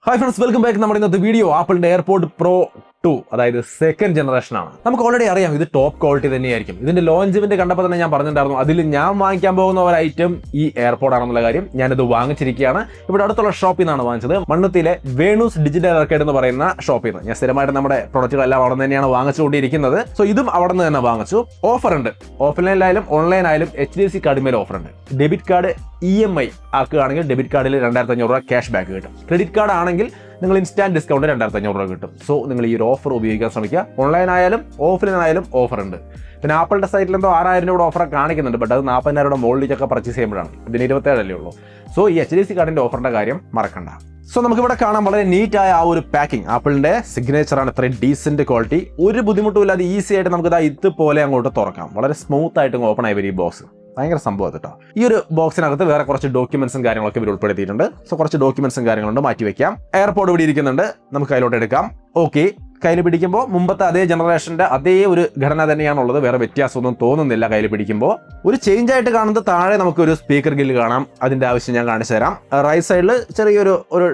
Hi friends, welcome back to the video. Apple AirPods Pro 2, അതായത് second generation ആണ്. നമുക്ക് already അറിയാം ഇത് ടോപ്പ് ക്വാളിറ്റി തന്നെയായിരിക്കും. ഇതിന്റെ ലോഞ്ച് ഇവന്റ് കണ്ടപ്പോൾ തന്നെ ഞാൻ പറഞ്ഞിട്ടുണ്ടായിരുന്നു അതിൽ ഞാൻ വാങ്ങിക്കാൻ പോകുന്ന ഒരു ഐറ്റം ഈ എയർപോഡ് ആണെന്നുള്ള കാര്യം. ഞാനിത് വാങ്ങിച്ചിരിക്കുകയാണ്. ഇവിടെ അടുത്തുള്ള ഷോപ്പിൽ നിന്നാണ് വാങ്ങിച്ചത്. മണ്ണുത്തിയിലെ വേണൂസ് ഡിജിറ്റൽ ആർക്കേഡ് എന്ന് പറയുന്ന ഷോപ്പിൽ നിന്ന്. ഞാൻ സ്ഥിരമായിട്ട് നമ്മുടെ പ്രൊഡക്റ്റുകളെല്ലാം അവിടെ നിന്ന് തന്നെയാണ് വാങ്ങിച്ചുകൊണ്ടിരിക്കുന്നത്. സോ ഇതും അവിടെ നിന്ന് തന്നെ വാങ്ങിച്ചു. ഓഫർ ഉണ്ട്, ഓഫ്ലൈനിലായാലും ഓൺലൈനായാലും HDFC കാർഡ് മേലെ ഓഫർ ഉണ്ട്. ഡെബിറ്റ് കാർഡ് EMI ആക്കുകയാണെങ്കിൽ ഡെബിറ്റ് കാർഡിൽ 2500 രൂപ ക്യാഷ് ബാക്ക് കിട്ടും. ക്രെഡിറ്റ് കാർഡ് ആണെങ്കിൽ നിങ്ങൾ ഇൻസ്റ്റാന്റ് ഡിസ്കൗണ്ട് 2500 രൂപ കിട്ടും. സോ നിങ്ങൾ ഈ ഒരു ഓഫർ ഉപയോഗിക്കാൻ ശ്രമിക്കുക. ഓൺലൈൻ ആയാലും ഓഫ്ലൈൻ ആയാലും ഓഫർ ഉണ്ട്. പിന്നെ ആപ്പിളിന്റെ സൈറ്റിൽ എന്തോ 6000 രൂപ ഓഫർ കാണിക്കുന്നുണ്ട്. ബട്ട് അത് 40,000 രൂപ മുകളിലേക്കൊക്കെ പർച്ചേസ് ചെയ്യുമ്പോഴാണ്. ഇതിന് 27 ഉള്ളൂ. സോ ഈ HDFC കാർഡിന്റെ ഓഫറിന്റെ കാര്യം മറക്കണ്ട. സോ നമുക്കിവിടെ കാണാം വളരെ നീറ്റായ ആ ഒരു പാക്കിംഗ്. ആപ്പിളിന്റെ സിഗ്നേച്ചർ ആണ്, ഇത്രയും ഡീസന്റ് ക്വാളിറ്റി. ഒരു ബുദ്ധിമുട്ടും ഇല്ലാതെ ഈസി ആയിട്ട് നമുക്ക് ഇതുപോലെ അങ്ങോട്ട് തുറക്കാം. വളരെ സ്മൂത്ത് ആയിട്ട് ഓപ്പൺ ആയി വരും ഈ ബോക്സ്. ഭയങ്കര സംഭവം കേട്ടോ. ഈ ഒരു ബോക്സിനകത്ത് വേറെ കുറച്ച് ഡോക്യുമെന്റ്സും കാര്യങ്ങളൊക്കെ ഇവർ ഉൾപ്പെടുത്തിയിട്ടുണ്ട്. സോ കുറച്ച് ഡോക്യുമെന്റ്സും കാര്യങ്ങളുണ്ട്, മാറ്റി വെക്കാം. എയർപോഡ് ഇവിടെ ഇരിക്കുന്നുണ്ട്, നമുക്ക് കയ്യിലോട്ട് എടുക്കാം. ഓക്കെ, കയ്യിൽ പിടിക്കുമ്പോൾ മുമ്പത്തെ അതേ ജനറേഷന്റെ അതേ ഒരു ഘടന തന്നെയാണുള്ളത്. വേറെ വ്യത്യാസമൊന്നും തോന്നുന്നില്ല കയ്യിൽ പിടിക്കുമ്പോൾ. ഒരു ചേഞ്ച് ആയിട്ട് കാണുന്നത് താഴെ നമുക്കൊരു സ്പീക്കർ ഗില്ല് കാണാം. അതിന്റെ ആവശ്യം ഞാൻ കാണിച്ചു തരാം. റൈറ്റ് സൈഡിൽ ചെറിയൊരു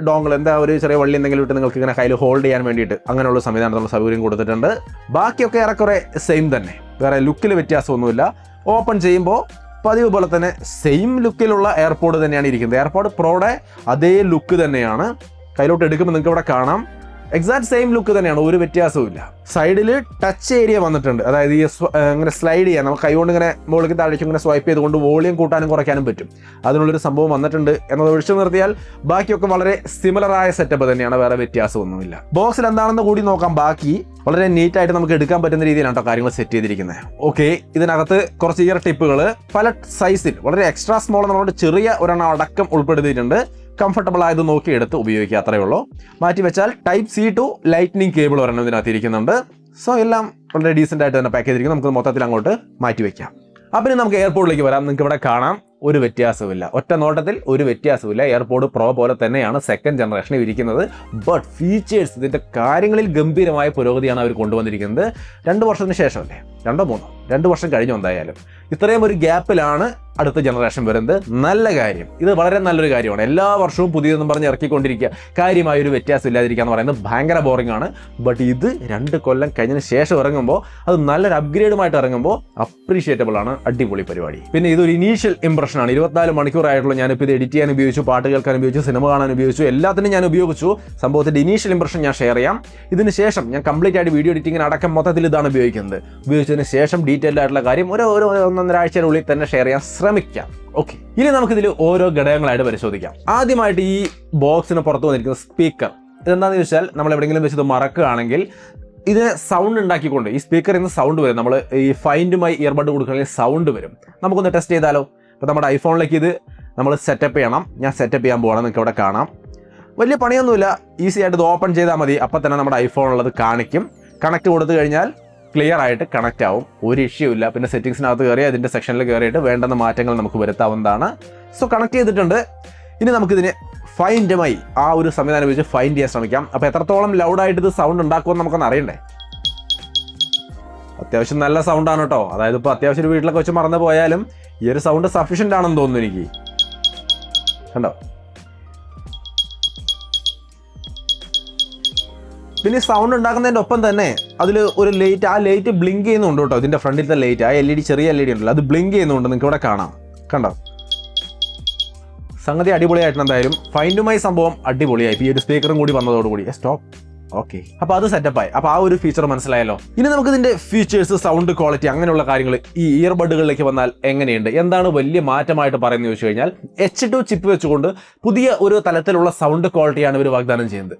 ഡോങ്കിൾ, എന്താ ഒരു ചെറിയ വള്ളി എന്തെങ്കിലും ഇട്ട് നിങ്ങൾക്ക് ഇങ്ങനെ കയ്യിൽ ഹോൾഡ് ചെയ്യാൻ വേണ്ടിയിട്ട് അങ്ങനെയുള്ള സംവിധാനത്തിലുള്ള സൗകര്യം കൊടുത്തിട്ടുണ്ട്. ബാക്കിയൊക്കെ ഏറെക്കുറെ സെയിം തന്നെ, വേറെ ലുക്കിൽ വ്യത്യാസമൊന്നുമില്ല. ഓപ്പൺ ചെയ്യുമ്പോൾ പതിവ് പോലെ തന്നെ സെയിം ലുക്കിലുള്ള എയർപോഡ് തന്നെയാണ് ഇരിക്കുന്നത്. എയർപോഡ് പ്രോയുടെ അതേ ലുക്ക് തന്നെയാണ്. കയ്യിലോട്ട് എടുക്കുമ്പോൾ നിങ്ങൾക്ക് ഇവിടെ കാണാം എക്സാക്ട് സെയിം ലുക്ക് തന്നെയാണ്, ഒരു വ്യത്യാസവും ഇല്ല. സൈഡിൽ ടച്ച് ഏരിയ വന്നിട്ടുണ്ട്, അതായത് ഈ ഇങ്ങനെ സ്ലൈഡ് ചെയ്യാൻ നമുക്ക് കൈകൊണ്ട് ഇങ്ങനെ മുകളിലേക്ക് താഴേക്കും ഇങ്ങനെ സ്വൈപ്പ് ചെയ്തുകൊണ്ട് വോളിയം കൂട്ടാനും കുറയ്ക്കാനും പറ്റും. അതിനുള്ളൊരു സംഭവം വന്നിട്ടുണ്ട് എന്നത് ഒഴിച്ചു നിർത്തിയാൽ ബാക്കിയൊക്കെ വളരെ സിമിലറായ സെറ്റപ്പ് തന്നെയാണ്, വേറെ വ്യത്യാസമൊന്നുമില്ല. ബോക്സിൽ എന്താണെന്ന് കൂടി നോക്കാം. ബാക്കി വളരെ നീറ്റായിട്ട് നമുക്ക് എടുക്കാൻ പറ്റുന്ന രീതിയിലാണ് കേട്ടോ കാര്യങ്ങൾ സെറ്റ് ചെയ്തിരിക്കുന്നത്. ഓക്കെ, ഇതിനകത്ത് കുറച്ച് ഇയർ ടിപ്പുകൾ പല സൈസിൽ, വളരെ എക്സ്ട്രാ സ്മോൾ എന്നുള്ളത് ചെറിയ ഒരെണ്ണം അടക്കം ഉൾപ്പെടുത്തിയിട്ടുണ്ട്. കംഫർട്ടബിൾ ആയത് നോക്കി എടുത്ത് ഉപയോഗിക്കുക, അത്രയേ ഉള്ളൂ. മാറ്റി വെച്ചാൽ Type-C to ലൈറ്റ്നിങ് കേബിൾ ഒരെണ്ണം ഇതിനകത്ത് ഇരിക്കുന്നുണ്ട്. സോ എല്ലാം വളരെ ഡീസൻ്റ് ആയിട്ട് തന്നെ പാക്ക് ചെയ്തിരിക്കും. നമുക്ക് മൊത്തത്തിൽ അങ്ങോട്ട് മാറ്റി വെക്കാം. അപ്പം നമുക്ക് എയർപോർട്ടിലേക്ക് വരാം. നിങ്ങൾക്ക് ഇവിടെ കാണാം ഒരു വ്യത്യാസമില്ല, ഒറ്റ നോട്ടത്തിൽ ഒരു വ്യത്യാസമില്ല. എയർപോഡ് പ്രോ പോലെ തന്നെയാണ് സെക്കൻഡ് ജനറേഷനിൽ ഇരിക്കുന്നത്. ബട്ട് ഫീച്ചേഴ്സ്, ഇതിൻ്റെ കാര്യങ്ങളിൽ ഗംഭീരമായ പുരോഗതിയാണ് അവർ കൊണ്ടുവന്നിരിക്കുന്നത്. 2 വർഷത്തിന് ശേഷമല്ലേ, 2 വർഷം കഴിഞ്ഞു. എന്തായാലും ഇത്രയും ഒരു ഗ്യാപ്പിലാണ് അടുത്ത ജനറേഷൻ വരുന്നത്. നല്ല കാര്യം, ഇത് വളരെ നല്ലൊരു കാര്യമാണ്. എല്ലാ വർഷവും പുതിയതെന്നും പറഞ്ഞ് ഇറക്കിക്കൊണ്ടിരിക്കുക, കാര്യമായൊരു വ്യത്യാസം ഇല്ലാതിരിക്കുക എന്ന് പറയുന്നത് ഭയങ്കര ബോറിംഗ് ആണ്. ബട്ട് ഇത് 2 കൊല്ലം കഴിഞ്ഞതിന് ശേഷം ഇറങ്ങുമ്പോൾ, അത് നല്ലൊരു അപ്ഗ്രേഡുമായിട്ട് ഇറങ്ങുമ്പോൾ അപ്രീഷിയേറ്റബിൾ ആണ്. അടിപൊളി പരിപാടി. പിന്നെ ഇതൊരു ഇനീഷ്യൽ ഇംപ്രഷൻ ആണ്. 24 മണിക്കൂറായിട്ടുള്ള ഞാനിപ്പോൾ ഇത് എഡിറ്റ് ചെയ്യാൻ ഉപയോഗിച്ചു, പാട്ട് കേൾക്കാൻ ഉപയോഗിച്ചു, സിനിമ കാണാൻ ഉപയോഗിച്ചു, എല്ലാത്തിനും ഞാൻ ഉപയോഗിച്ചു. സംഭവത്തിന്റെ ഇനീഷ്യൽ ഇംപ്രഷൻ ഞാൻ ഷെയർ ചെയ്യാം. ഇതിന് ശേഷം ഞാൻ കംപ്ലീറ്റ് ആയിട്ട് വീഡിയോ എഡിറ്റിങ്ങിന് അടക്കം മൊത്തത്തിൽ ഇതാണ് ഉപയോഗിക്കുന്നത്. ഉപയോഗിച്ചതിന് ശേഷം ഡീറ്റെയിൽഡ് ആയിട്ടുള്ള കാര്യം ഒരു 1-1.5 ആഴ്ചയുടെ തന്നെ ഷെയർ ചെയ്യാൻ ശ്രമിക്കാം. ഓക്കെ, ഇനി നമുക്കിതിൽ ഓരോ ഘടകങ്ങളായിട്ട് പരിശോധിക്കാം. ആദ്യമായിട്ട് ഈ ബോക്സിന് പുറത്ത് വന്നിരിക്കുന്ന സ്പീക്കർ. ഇതെന്താണെന്ന് ചോദിച്ചാൽ, നമ്മൾ എവിടെയെങ്കിലും വെച്ചത് മറക്കുകയാണെങ്കിൽ ഇതിന് സൗണ്ട് ഉണ്ടാക്കിക്കൊണ്ട് ഈ സ്പീക്കറിൽ നിന്ന് സൗണ്ട് വരും. നമ്മൾ ഈ ഫൈൻഡുമായി ഇയർബഡ് കൊടുക്കുകയാണെങ്കിൽ സൗണ്ട് വരും. നമുക്കൊന്ന് ടെസ്റ്റ് ചെയ്താലോ? ഇപ്പോൾ നമ്മുടെ ഐഫോണിലേക്ക് ഇത് നമ്മൾ സെറ്റപ്പ് ചെയ്യണം. ഞാൻ സെറ്റപ്പ് ചെയ്യാൻ പോകണം. നിങ്ങൾക്ക് ഇവിടെ കാണാം. വലിയ പണിയൊന്നുമില്ല, ഈസി ആയിട്ട് ഇത് ഓപ്പൺ ചെയ്താൽ മതി. അപ്പം തന്നെ നമ്മുടെ ഐഫോണുള്ളത് കാണിക്കും. കണക്ട് കൊടുത്തു കഴിഞ്ഞാൽ ക്ലിയർ ആയിട്ട് കണക്റ്റ് ആവും, ഒരു ഇഷ്യൂ ഇല്ല. പിന്നെ സെറ്റിംഗ്സിനകത്ത് കയറി അതിൻ്റെ സെക്ഷനിൽ കയറിയിട്ട് വേണ്ടുന്ന മാറ്റങ്ങൾ നമുക്ക് വരുത്താവുന്നതാണ്. സോ കണക്ട് ചെയ്തിട്ടുണ്ട്. ഇനി നമുക്കിതിന് ഫൈൻഡുമായി ആ ഒരു സംവിധാനം വെച്ച് ഫൈൻഡ് ചെയ്യാൻ ശ്രമിക്കാം. അപ്പോൾ എത്രത്തോളം ലൗഡായിട്ട് ഇത് സൗണ്ട് ഉണ്ടാക്കുമെന്ന് നമുക്കൊന്ന് അറിയണ്ടേ. അത്യാവശ്യം നല്ല സൗണ്ടാണ് കേട്ടോ. അതായത് ഇപ്പോൾ അത്യാവശ്യം ഒരു വീട്ടിലൊക്കെ വെച്ച് മറന്നു പോയാലും ഈ ഒരു സൗണ്ട് സഫീഷ്യൻ്റ് ആണെന്ന് തോന്നുന്നു എനിക്ക്. കണ്ടോ? പിന്നെ സൗണ്ട് ഉണ്ടാക്കുന്നതിൻ്റെ ഒപ്പം തന്നെ അതിൽ ഒരു ലൈറ്റ്, ആ ലൈറ്റ് ബ്ലിങ്ക് ചെയ്യുന്നുണ്ട് കേട്ടോ. ഇതിൻ്റെ ഫ്രണ്ടിലത്തെ ലൈറ്റ്, ആ LED, ചെറിയ LED ഉണ്ടല്ലോ, അത് ബ്ലിങ്ക് ചെയ്യുന്നുണ്ട്. നിങ്ങൾക്ക് ഇവിടെ കാണാം. കണ്ടോ? സംഗതി അടിപൊളിയായിട്ടുണ്ട്. എന്തായാലും ഫൈൻഡുമായി സംഭവം അടിപൊളിയായി. ഈ ഒരു സ്പീക്കറും കൂടി വന്നതോടുകൂടി സ്റ്റോപ്പ്. ഓക്കെ, അപ്പോൾ അത് സെറ്റപ്പായി. അപ്പോൾ ആ ഒരു ഫീച്ചർ മനസ്സിലായല്ലോ. ഇനി നമുക്ക് ഇതിൻ്റെ ഫീച്ചേഴ്സ്, സൗണ്ട് ക്വാളിറ്റി, അങ്ങനെയുള്ള കാര്യങ്ങൾ ഈ ഇയർബഡുകളിലേക്ക് വന്നാൽ എങ്ങനെയുണ്ട്, എന്താണ് വലിയ മാറ്റമായിട്ട് പറയുന്നത് ചോദിച്ചു കഴിഞ്ഞാൽ, H2 ചിപ്പ് വെച്ചുകൊണ്ട് പുതിയ ഒരു തലത്തിലുള്ള സൗണ്ട് ക്വാളിറ്റിയാണ് ഇവർ വാഗ്ദാനം ചെയ്യുന്നത്.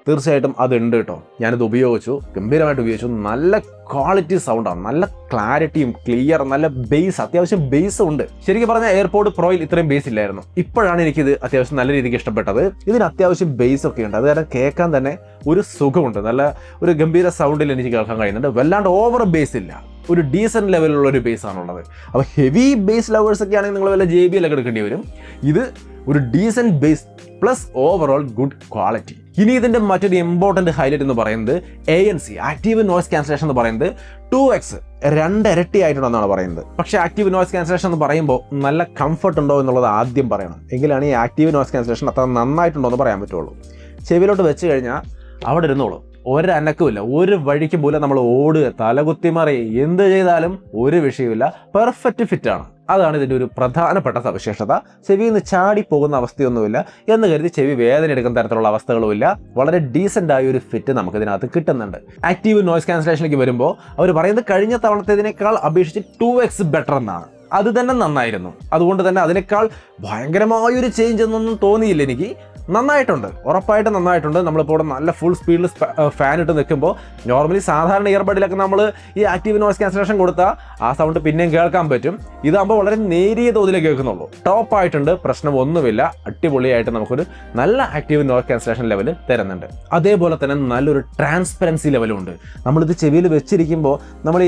തീർച്ചയായിട്ടും അതുണ്ട് കേട്ടോ. ഞാനിത് ഉപയോഗിച്ചു, ഗംഭീരമായിട്ട് ഉപയോഗിച്ചു. നല്ല ക്വാളിറ്റി സൗണ്ടാണ്, നല്ല ക്ലാരിറ്റിയും ക്ലിയർ, നല്ല ബേസ്, അത്യാവശ്യം ബേസും ഉണ്ട്. ശരിക്കും പറഞ്ഞാൽ എയർപോഡ് പ്രോയിൽ ഇത്രയും ബേസ് ഇല്ലായിരുന്നു. ഇപ്പോഴാണ് എനിക്കിത് അത്യാവശ്യം നല്ല രീതിക്ക് ഇഷ്ടപ്പെട്ടത്. ഇതിന് അത്യാവശ്യം ബേസ് ഒക്കെ ഉണ്ട്. അത് കാരണം കേൾക്കാൻ തന്നെ ഒരു സുഖമുണ്ട്. നല്ല ഒരു ഗംഭീര സൗണ്ടിൽ എനിക്ക് കേൾക്കാൻ കഴിയുന്നുണ്ട്. വല്ലാണ്ട് ഓവർ ബേസ് ഇല്ല, ഒരു ഡീസൻറ്റ് ലെവലിലുള്ള ഒരു ബേസ് ആണുള്ളത്. അപ്പോൾ ഹെവി ബേസ് ലവേഴ്സ് ഒക്കെ ആണെങ്കിൽ നിങ്ങൾ വല്ല JBL ഒക്കെ എടുക്കേണ്ടി വരും. ഇത് ഒരു decent base plus overall good quality. ഇനി ഇതിൻ്റെ മറ്റൊരു ഇമ്പോർട്ടൻറ്റ് ഹൈലൈറ്റ് എന്ന് പറയുന്നത് ANC, ആക്റ്റീവ് നോയ്സ് ക്യാൻസലേഷൻ എന്ന് പറയുന്നത് 2x, 2 ഇരട്ടി ആയിട്ടുണ്ടെന്നാണ് പറയുന്നത്. പക്ഷേ ആക്റ്റീവ് നോയ്സ് ക്യാൻസലേഷൻ എന്ന് പറയുമ്പോൾ നല്ല കംഫർട്ട് ഉണ്ടോ എന്നുള്ളത് ആദ്യം പറയണം. എങ്കിലാണ് ഈ ആക്റ്റീവ് നോയ്സ് ക്യാൻസലേഷൻ അത്ര നന്നായിട്ടുണ്ടോ എന്ന് പറയാൻ പറ്റുള്ളൂ. ചെവിയിലോട്ട് വെച്ച് കഴിഞ്ഞാൽ അവിടെ ഇരുന്നോളും. ഒരനക്കമില്ല, ഒരു വഴിക്ക് പോലും നമ്മൾ ഓടുക, തലകുത്തിമറി എന്ത് ചെയ്താലും ഒരു വിഷയമില്ല, പെർഫെക്റ്റ് ഫിറ്റാണ്. അതാണ് ഇതിൻ്റെ ഒരു പ്രധാനപ്പെട്ട സവിശേഷത. ചെവിയിൽ നിന്ന് ചാടി പോകുന്ന അവസ്ഥയൊന്നുമില്ല എന്ന് കരുതി ചെവി വേദന എടുക്കുന്ന തരത്തിലുള്ള അവസ്ഥകളുമില്ല. വളരെ ഡീസൻ്റ് ആയ ഒരു ഫിറ്റ് നമുക്കിതിനകത്ത് കിട്ടുന്നുണ്ട്. ആക്റ്റീവ് നോയ്സ് ക്യാൻസലേഷനിലേക്ക് വരുമ്പോൾ അവർ പറയുന്നത് കഴിഞ്ഞ തവണത്തേതിനേക്കാൾ അപേക്ഷിച്ച് 2x ബെറ്റർ എന്നാണ്. അത് തന്നെ നന്നായിരുന്നു. അതുകൊണ്ട് തന്നെ അതിനേക്കാൾ ഭയങ്കരമായൊരു ചേഞ്ച് എന്നൊന്നും തോന്നിയില്ല എനിക്ക്. നന്നായിട്ടുണ്ട്, ഉറപ്പായിട്ട് നന്നായിട്ടുണ്ട്. നമ്മളിപ്പോൾ ഇവിടെ നല്ല ഫുൾ സ്പീഡിൽ ഫാൻ ഇട്ട് നിൽക്കുമ്പോൾ നോർമലി സാധാരണ ഇയർബഡിലൊക്കെ നമ്മൾ ഈ ആക്റ്റീവ് നോയ്സ് ക്യാൻസലേഷൻ കൊടുത്താൽ ആ സൗണ്ട് പിന്നെയും കേൾക്കാൻ പറ്റും. ഇതാകുമ്പോൾ വളരെ നേരിയ തോതിൽ കേൾക്കുന്നുള്ളൂ. ടോപ്പായിട്ടുണ്ട്, പ്രശ്നമൊന്നുമില്ല. അടിപൊളിയായിട്ട് നമുക്കൊരു നല്ല ആക്റ്റീവ് നോയ്സ് ക്യാൻസലേഷൻ ലെവൽ തരുന്നുണ്ട്. അതേപോലെ തന്നെ നല്ലൊരു ട്രാൻസ്പെറൻസി ലെവലും ഉണ്ട്. നമ്മളിത് ചെവിയിൽ വെച്ചിരിക്കുമ്പോൾ നമ്മൾ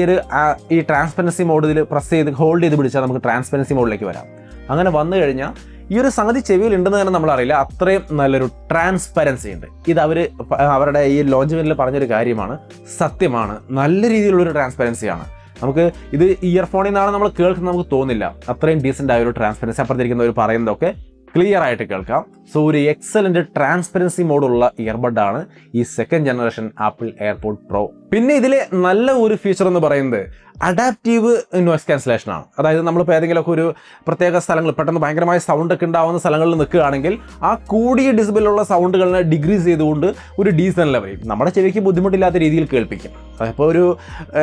ഈ ട്രാൻസ്പെറൻസി മോഡിൽ പ്രസ് ചെയ്ത് ഹോൾഡ് ചെയ്ത് പിടിച്ചാൽ നമുക്ക് ട്രാൻസ്പെറൻസി മോഡിലേക്ക് വരാം. അങ്ങനെ വന്നു കഴിഞ്ഞാൽ ഈ ഒരു സംഗതി ചെവിയിൽ ഉണ്ടെന്ന് തന്നെ നമ്മളറിയില്ല, അത്രയും നല്ലൊരു ട്രാൻസ്പെറൻസി ഉണ്ട്. ഇത് അവരുടെ ഈ ലോഞ്ച് ഇവന്റിൽ പറഞ്ഞൊരു കാര്യമാണ്, സത്യമാണ്. നല്ല രീതിയിലുള്ളൊരു ട്രാൻസ്പെറൻസിയാണ്. നമുക്ക് ഇത് ഇയർഫോണിൽ നിന്നാണ് നമ്മൾ കേൾക്കുന്നത് നമുക്ക് തോന്നില്ല, അത്രയും ഡീസൻ്റ് ആയൊരു ട്രാൻസ്പെറൻസി. അപ്പുറത്തിരിക്കുന്നവർ പറയുന്നതൊക്കെ ക്ലിയർ ആയിട്ട് കേൾക്കാം. സോ ഒരു എക്സലന്റ് ട്രാൻസ്പെറൻസി മോഡുള്ള ഇയർബഡാണ് ഈ second generation apple AirPod pro. പിന്നെ ഇതിലെ നല്ല ഒരു ഫീച്ചർ എന്ന് പറയുന്നത് അഡാപ്റ്റീവ് നോയ്സ് ക്യാൻസലേഷൻ ആണ്. അതായത് നമ്മളിപ്പോൾ ഏതെങ്കിലുമൊക്കെ ഒരു പ്രത്യേക സ്ഥലങ്ങൾ പെട്ടെന്ന് ഭയങ്കരമായ സൗണ്ട് ഒക്കെ ഉണ്ടാവുന്ന സ്ഥലങ്ങളിൽ നിൽക്കുകയാണെങ്കിൽ ആ കൂടിയ ഡിസിബിലുള്ള സൗണ്ടുകളിനെ ഡിഗ്രീസ് ചെയ്തുകൊണ്ട് ഒരു ഡീസൻ്റ് ലെവലിൽ നമ്മുടെ ചെവിക്ക് ബുദ്ധിമുട്ടില്ലാത്ത രീതിയിൽ കേൾപ്പിക്കും. അപ്പോൾ ഒരു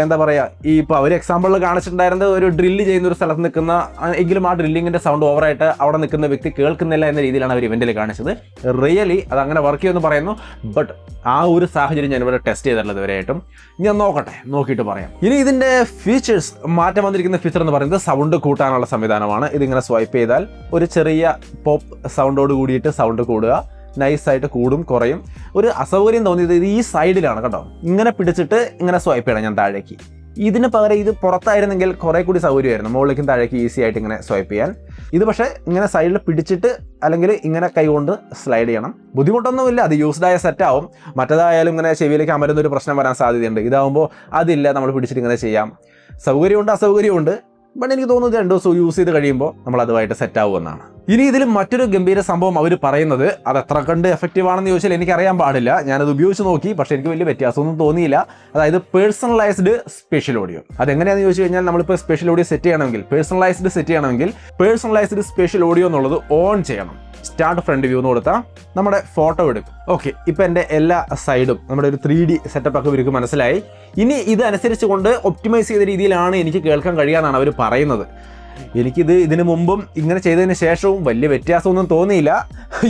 എന്താ പറയുക, ഈ ഇപ്പോൾ അവർ എക്സാമ്പിളിൽ കാണിച്ചിട്ടുണ്ടായിരുന്നത് ഒരു ഡ്രില്ല് ചെയ്യുന്ന ഒരു സ്ഥലത്ത് നിൽക്കുന്ന എങ്കിലും ആ ഡ്രില്ലിങ്ങിൻ്റെ സൗണ്ട് ഓവറായിട്ട് അവിടെ നിൽക്കുന്ന വ്യക്തി കേൾക്കുന്നില്ല എന്ന രീതിയിലാണ് അവർ ഇവന്റിൽ കാണിച്ചത്. റിയലി അത് അങ്ങനെ വർക്ക് ചെയ്യുമെന്ന് പറയുന്നു. ബട്ട് ആ ഒരു സാഹചര്യം ഞാനിവിടെ ടെസ്റ്റ് ചെയ്തിട്ടുള്ളത് ഇവരായിട്ടും. ഞാൻ നോക്കിയിട്ട് പറയാം. ഇനി ഇതിൻ്റെ ഫീച്ചേഴ്സ്, മാറ്റം വന്നിരിക്കുന്ന ഫീച്ചർ എന്ന് പറയുന്നത് സൗണ്ട് കൂട്ടാനുള്ള സംവിധാനമാണ്. ഇതിങ്ങനെ സ്വൈപ്പ് ചെയ്താൽ ഒരു ചെറിയ പോപ്പ് സൗണ്ടോട് കൂടിയിട്ട് സൗണ്ട് കൂടുക, നൈസായിട്ട് കൂടും കുറയും. ഒരു അസൗകര്യം തോന്നിയത് ഇത് ഈ സൈഡിലാണ് കേട്ടോ. ഇങ്ങനെ പിടിച്ചിട്ട് ഇങ്ങനെ സ്വൈപ്പ് ചെയ്യണം ഞാൻ താഴേക്ക്. ഇതിന് പകരം ഇത് പുറത്തായിരുന്നെങ്കിൽ കുറേ കൂടി സൗകര്യമായിരുന്നു, മുകളിലേക്കും താഴേക്ക് ഈസി ആയിട്ട് ഇങ്ങനെ സ്വൈപ്പ് ചെയ്യാൻ. ഇത് പക്ഷേ ഇങ്ങനെ സൈഡിൽ പിടിച്ചിട്ട് അല്ലെങ്കിൽ ഇങ്ങനെ കൈകൊണ്ട് സ്ലൈഡ് ചെയ്യണം. ബുദ്ധിമുട്ടൊന്നുമില്ല, അത് യൂസ്ഡായ സെറ്റാവും. മറ്റേതായാലും ഇങ്ങനെ ചെവിയിലേക്ക് അമരുന്ന ഒരു പ്രശ്നം വരാൻ സാധ്യതയുണ്ട്. ഇതാവുമ്പോൾ അതില്ല, നമ്മൾ പിടിച്ചിട്ട് ഇങ്ങനെ ചെയ്യാം. സൗകര്യമുണ്ട് അസൗകര്യമുണ്ട്. ബട്ട് എനിക്ക് തോന്നുന്നത് 2 ദിവസം യൂസ് ചെയ്ത് കഴിയുമ്പോൾ നമ്മൾ അതുമായിട്ട് സെറ്റ് ആവുമെന്നാണ്. ഇനി ഇതിൽ മറ്റൊരു ഗംഭീര സംഭവം അവർ പറയുന്നത്, അത് എത്ര കണ്ട് എഫക്റ്റീവ് ആണെന്ന് ചോദിച്ചാൽ എനിക്കറിയാൻ പാടില്ല. ഞാനത് ഉപയോഗിച്ച് നോക്കി, പക്ഷേ എനിക്ക് വലിയ വ്യത്യാസമൊന്നും തോന്നിയില്ല. അതായത് പേഴ്സണലൈസ്ഡ് സ്പെഷ്യൽ ഓഡിയോ. അതെങ്ങനെയാണെന്ന് ചോദിച്ചു കഴിഞ്ഞാൽ നമ്മളിപ്പോൾ സ്പെഷ്യൽ ഓഡിയോ സെറ്റ് ചെയ്യണമെങ്കിൽ, പേഴ്സണലൈസ്ഡ് സ്പെഷ്യൽ ഓഡിയോ എന്നുള്ളത് ഓൺ ചെയ്യണം. സ്റ്റാർട്ട് ഫ്രണ്ട് വ്യൂ എന്ന് കൊടുത്താൽ നമ്മുടെ ഫോട്ടോ എടുക്കും. ഓക്കെ, ഇപ്പം എൻ്റെ എല്ലാ സൈഡും നമ്മുടെ ഒരു 3D സെറ്റപ്പ് ഒക്കെ ഇവർക്ക് മനസ്സിലായി. ഇനി ഇതനുസരിച്ച് കൊണ്ട് ഒപ്റ്റിമൈസ് ചെയ്ത രീതിയിലാണ് എനിക്ക് കേൾക്കാൻ കഴിയാന്നാണ് അവർ പറയുന്നത്. ഇതിനു മുമ്പും ഇങ്ങനെ ചെയ്തതിന് ശേഷവും വലിയ വ്യത്യാസമൊന്നും തോന്നിയില്ല.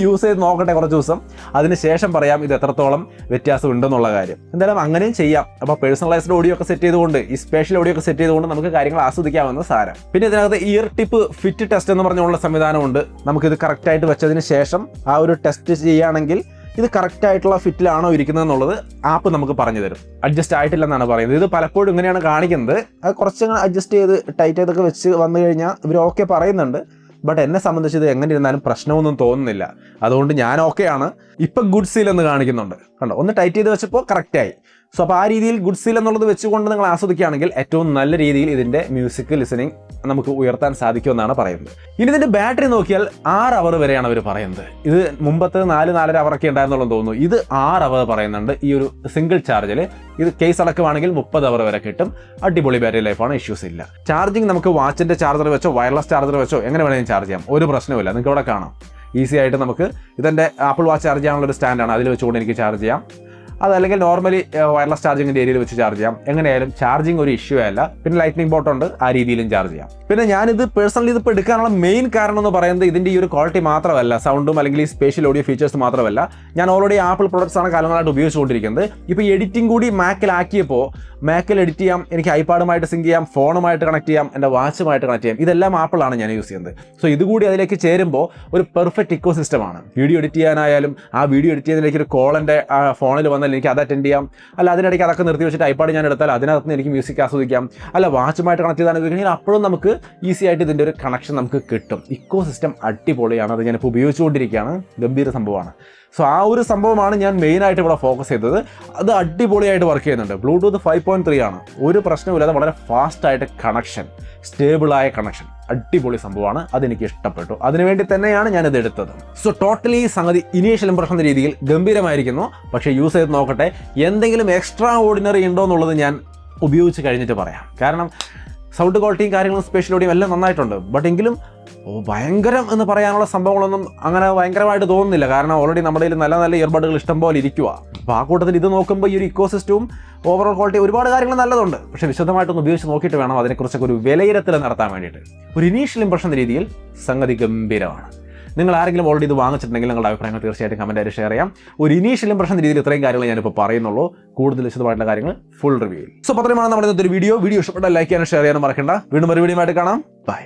യൂസ് ചെയ്ത് നോക്കട്ടെ കുറച്ച് ദിവസം, അതിന് ശേഷം പറയാം ഇത് എത്രത്തോളം വ്യത്യാസം ഉണ്ടെന്നുള്ള കാര്യം. എന്തായാലും അങ്ങനെയും ചെയ്യാം. അപ്പോൾ പേഴ്സണലൈസ്ഡ് ഓഡിയോ ഒക്കെ സെറ്റ് ചെയ്തുകൊണ്ട്, ഈ സ്പെഷ്യൽ ഓഡിയോ ഒക്കെ സെറ്റ് ചെയ്തുകൊണ്ട് നമുക്ക് കാര്യങ്ങൾ ആസ്വദിക്കാവുന്ന സാരം. പിന്നെ ഇതിനകത്ത് ഇയർ ടിപ്പ് ഫിറ്റ് ടെസ്റ്റ് എന്ന് പറഞ്ഞുള്ള സംവിധാനമുണ്ട്. നമുക്കിത് കറക്റ്റായിട്ട് വെച്ചതിന് ശേഷം ആ ഒരു ടെസ്റ്റ് ചെയ്യുകയാണെങ്കിൽ ഇത് കറക്റ്റ് ആയിട്ടുള്ള ഫിറ്റിലാണോ ഇരിക്കുന്നത് എന്നുള്ളത് ആപ്പ് നമുക്ക് പറഞ്ഞു തരും. അഡ്ജസ്റ്റ് ആയിട്ടില്ലെന്നാണ് പറയുന്നത്. ഇത് പലപ്പോഴും ഇങ്ങനെയാണ് കാണിക്കുന്നത്. അത് കുറച്ചങ്ങ് അഡ്ജസ്റ്റ് ചെയ്ത് ടൈറ്റ് ചെയ്തൊക്കെ വെച്ച് വന്നു കഴിഞ്ഞാൽ ഇവർ ഓക്കെ പറയുന്നുണ്ട്. ബട്ട് എന്നെ സംബന്ധിച്ച് ഇത് എങ്ങനെ ഇരുന്നാലും പ്രശ്നമൊന്നും തോന്നുന്നില്ല. അതുകൊണ്ട് ഞാൻ ഓക്കെയാണ്. ഇപ്പം ഗുഡ് സീൽ എന്ന് കാണിക്കുന്നുണ്ട്, കണ്ടോ, ഒന്ന് ടൈറ്റ് ചെയ്ത് വെച്ചപ്പോൾ കറക്റ്റായി. സോ അപ്പോൾ ആ രീതിയിൽ ഗുഡ് സീൽ എന്നുള്ളത് വെച്ചുകൊണ്ട് നിങ്ങൾ ആസ്വദിക്കുകയാണെങ്കിൽ ഏറ്റവും നല്ല രീതിയിൽ ഇതിൻ്റെ മ്യൂസിക് ലിസണിങ് നമുക്ക് ഉയർത്താൻ സാധിക്കുമെന്നാണ് പറയുന്നത്. ഇനി ഇതിൻ്റെ ബാറ്ററി നോക്കിയാൽ 6 അവർ വരെയാണ് അവർ പറയുന്നത്. ഇത് മുമ്പത്തെ 4-4.5 അവറൊക്കെ ഉണ്ടായിരുന്നുള്ളൂ തോന്നുന്നു. ഇത് 6 അവർ പറയുന്നുണ്ട് ഈ ഒരു സിംഗിൾ ചാർജിൽ. ഇത് കേസ് അടക്കമാണെങ്കിൽ 30 അവർ വരെ കിട്ടും. അടിപൊളി ബാറ്ററി ലൈഫാണ്, ഇഷ്യൂസ് ഇല്ല. ചാർജിങ് നമുക്ക് വാച്ചിൻ്റെ ചാർജർ വെച്ചോ വയർലെസ് ചാർജർ വെച്ചോ എങ്ങനെ വേണമെങ്കിലും ചാർജ് ചെയ്യാം, ഒരു പ്രശ്നവുമില്ല. നിങ്ങൾക്ക് ഇവിടെ കാണാം ഈസി ആയിട്ട് നമുക്ക് ഇതെൻ്റെ ആപ്പിൾ വാച്ച് ചാർജ് ചെയ്യാനുള്ള ഒരു സ്റ്റാൻഡാണ്, അതിൽ വെച്ചുകൊണ്ട് എനിക്ക് ചാർജ് ചെയ്യാം. അതല്ലെങ്കിൽ നോർമലി വയർലെസ് ചാർജിങ്ങിൻ്റെ ഏരിയയിൽ വെച്ച് ചാർജ് ചെയ്യാം. എങ്ങനെയായാലും ചാർജിങ് ഒരു ഇഷ്യൂ അല്ല. പിന്നെ ലൈറ്റ്നിങ് ബോട്ട് ഉണ്ട്, ആ രീതിയിലും ചാർജ് ചെയ്യാം. പിന്നെ ഞാനിത് പേഴ്സണലി ഇതിപ്പോൾ എടുക്കാനുള്ള മെയിൻ കാരണം എന്ന് പറയുന്നത് ഇതിൻ്റെ ഈ ഒരു ക്വാളിറ്റി മാത്രമല്ല, സൗണ്ടും അല്ലെങ്കിൽ ഈ സ്പെഷ്യൽ ഓഡിയോ ഫീച്ചേഴ്സ് മാത്രമല്ല. ഞാൻ ഓൾറെഡി ആപ്പിൾ പ്രൊഡക്ട്സ് ആണ് കാലങ്ങളായിട്ട് ഉപയോഗിച്ചുകൊണ്ടിരിക്കുന്നത്. ഇപ്പോൾ എഡിറ്റിംഗ് കൂടി മാക്കിലാക്കിയപ്പോൾ മാക്കിൽ എഡിറ്റ് ചെയ്യാം, എനിക്ക് ഐപാഡുമായിട്ട് സിങ്ക് ചെയ്യാം, ഫോണുമായിട്ട് കണക്ട് ചെയ്യാം, എൻ്റെ വാച്ചുമായിട്ട് കണക്ട് ചെയ്യാം. ഇതെല്ലാം ആപ്പിളാണ് ഞാൻ യൂസ് ചെയ്യുന്നത്. സോ ഇതുകൂടി അതിലേക്ക് ചേരുമ്പോൾ ഒരു പെർഫെക്റ്റ് ഇക്കോ സിസ്റ്റമാണ്. വീഡിയോ എഡിറ്റ് ചെയ്യാനായാലും ആ വീഡിയോ എഡിറ്റ് ചെയ്യുന്നതിലേക്ക് ഒരു കോൾ എൻ്റെ ഫോണിൽ വന്നാൽ എനിക്ക് അത് അറ്റൻഡ് ചെയ്യാം. അല്ല അതിനിടയ്ക്ക് അതൊക്കെ നിർത്തി വെച്ചിട്ട് ഐപാഡ് ഞാൻ എടുത്താൽ അതിനകത്ത് എനിക്ക് മ്യൂസിക് ആസ്വദിക്കാം. അല്ല വാച്ചുമായിട്ട് കണക്ട് ചെയ്താൽ അപ്പോഴും നമുക്ക് ഈസി ആയിട്ട് ഇതിൻ്റെ ഒരു കണക്ഷൻ നമുക്ക് കിട്ടും. ഇക്കോ സിസ്റ്റം അടിപൊളിയാണ്. അത് ഞാനിപ്പോൾ ഉപയോഗിച്ചുകൊണ്ടിരിക്കുകയാണ്. ഗംഭീര സംഭവമാണ്. സോ ആ ഒരു സംഭവമാണ് ഞാൻ മെയിനായിട്ട് ഇവിടെ ഫോക്കസ് ചെയ്തത്. അത് അടിപൊളിയായിട്ട് വർക്ക് ചെയ്യുന്നുണ്ട്. ബ്ലൂടൂത്ത് 5.3 ആണ്. ഒരു പ്രശ്നമില്ലാതെ വളരെ ഫാസ്റ്റായിട്ട് കണക്ഷൻ, സ്റ്റേബിളായ കണക്ഷൻ. അടിപൊളി സംഭവമാണ്, അതെനിക്ക് ഇഷ്ടപ്പെട്ടു. അതിനുവേണ്ടി തന്നെയാണ് ഞാനിത് എടുത്തത്. സോ ടോട്ടലി സംഗതി ഇനീഷ്യൽ ഇംപ്രഷൻ എന്ന രീതിയിൽ ഗംഭീരമായിരിക്കുന്നു. പക്ഷേ യൂസ് ചെയ്ത് നോക്കട്ടെ, എന്തെങ്കിലും എക്സ്ട്രാ ഓർഡിനറി ഉണ്ടോ എന്നുള്ളത് ഞാൻ ഉപയോഗിച്ച് കഴിഞ്ഞിട്ട് പറയാം. കാരണം സൗണ്ട് ക്വാളിറ്റിയും കാര്യങ്ങളും സ്പെഷ്യലോടിയും എല്ലാം നന്നായിട്ടുണ്ട്. ബട്ട് എങ്കിലും ഭയങ്കരം എന്ന് പറയാനുള്ള സംഭവങ്ങളൊന്നും അങ്ങനെ ഭയങ്കരമായിട്ട് തോന്നുന്നില്ല. കാരണം ഓൾറെഡി നമ്മുടെ കയ്യിൽ നല്ല നല്ല ഇയർബഡുകൾ ഇഷ്ടം പോലെ ഇരിക്കുക. അപ്പോൾ ആ കൂട്ടത്തിൽ ഇത് നോക്കുമ്പോൾ ഈ ഒരു ഇക്കോസിസ്റ്റവും ഓവറോൾ ക്വാളിറ്റി ഒരുപാട് കാര്യങ്ങൾ നല്ലതുണ്ട്. പക്ഷേ വിശദമായിട്ടൊന്ന് ഉപയോഗിച്ച് നോക്കിയിട്ട് വേണം അതിനെക്കുറിച്ചൊക്കെ ഒരു വിലയിരുത്തൽ നടത്താൻ വേണ്ടിയിട്ട്. ഒരു ഇനീഷ്യൽ ഇംപ്രഷൻ രീതിയിൽ സംഗതി ഗംഭീരമാണ്. നിങ്ങൾ ആരെങ്കിലും ഓൾറെഡി ഇത് വാങ്ങിച്ചിട്ടുണ്ടെങ്കിൽ നിങ്ങളുടെ അഭിപ്രായങ്ങൾ തീർച്ചയായിട്ടും കമൻറ്റായിട്ട് ഷെയർ ചെയ്യാം. ഒരു ഇനീഷ്യൽ ഇംപ്രഷൻ രീതിയിൽ ഇത്രയും കാര്യങ്ങൾ ഞാനിപ്പോൾ പറയുന്നുള്ളൂ. കൂടുതൽ വിശദമായിട്ടുള്ള കാര്യങ്ങൾ ഫുൾ റിവ്യൂ. സോ പത്രമാണ് നമ്മുടെ ഇന്നത്തെ ഒരു വീഡിയോ ഇഷ്ടപ്പെട്ടാൽ ലൈക്ക് ചെയ്യാനും ഷെയർ ചെയ്യാനും മറക്കണ്ട. വീണ്ടും ഒരു വീഡിയോ ആയിട്ട് കാണാം. ബൈ.